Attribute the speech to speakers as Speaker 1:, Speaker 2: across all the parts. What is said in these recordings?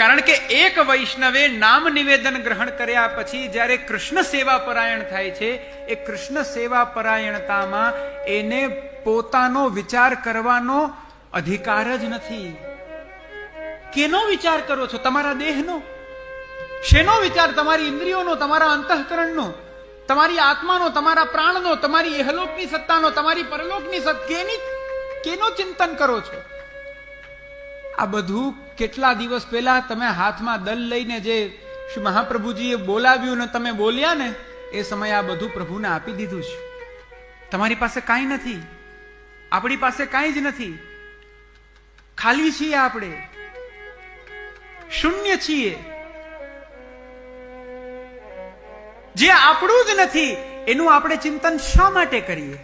Speaker 1: કારણ કે એક વૈષ્ણવે નામ નિવેદન ગ્રહણ કર્યા પછી જ્યારે કૃષ્ણ સેવા પરાયણ થાય છે, એ કૃષ્ણ સેવા પરાયણતામાં એને પોતાનો વિચાર કરવાનો અધિકાર જ નથી. કેનો વિચાર કરો છો? તમારા દેહનો? શેનો વિચાર? તમારી ઇન્દ્રિયોનો, તમારા અંતઃકરણનો, તમારી આત્માનો, તમારા પ્રાણનો, તમારી ઇહલોકની સત્તાનો, તમારી પરલોકની કેનો ચિંતન કરો છો? આ બધું કેટલા દિવસ પહેલા તમે હાથમાં દલ લઈને જે શ્રી મહાપ્રભુજીએ બોલાવ્યું ને તમે બોલ્યા ને, એ સમયે આ બધું પ્રભુને આપી દીધું છે. તમારી પાસે કાંઈ નથી, આપણી પાસે કાંઈ જ નથી. ખાલી છીએ, આપણે શૂન્ય છીએ. જે આપણું જ નથી એનું આપણે ચિંતન શા માટે કરીએ?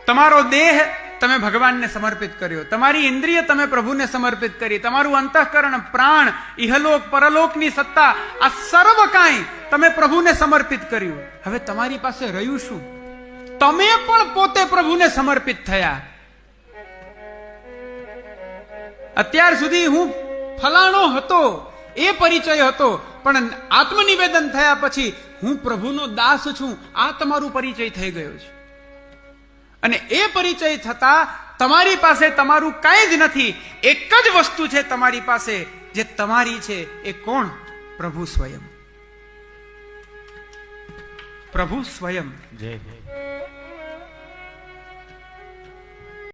Speaker 1: તમારો દેહ તમે ભગવાનને સમર્પિત કર્યો, તમારી ઇન્દ્રિય તમે પ્રભુને સમર્પિત કરી, તમારું અંતઃકરણ, પ્રાણ, ઇહલોક પરલોકની સત્તા, આ સર્વ કાંઈ તમે પ્રભુને સમર્પિત કર્યું. હવે તમારી પાસે રહ્યું શું? તમે પણ પોતે પ્રભુને સમર્પિત થયા. અત્યાર સુધી હું ફલાણો હતો, એ પરિચય હતો, પણ આત્મનિવેદન થયા પછી હું પ્રભુનો દાસ છું, આ તમારું પરિચય થઈ ગયો છે. અને એ પરિચય થતા તમારી પાસે તમારું કાંઈ જ નથી. એક જ વસ્તુ છે તમારી પાસે જે તમારી છે. એ કોણ? પ્રભુ સ્વયં. પ્રભુ સ્વયં.
Speaker 2: જય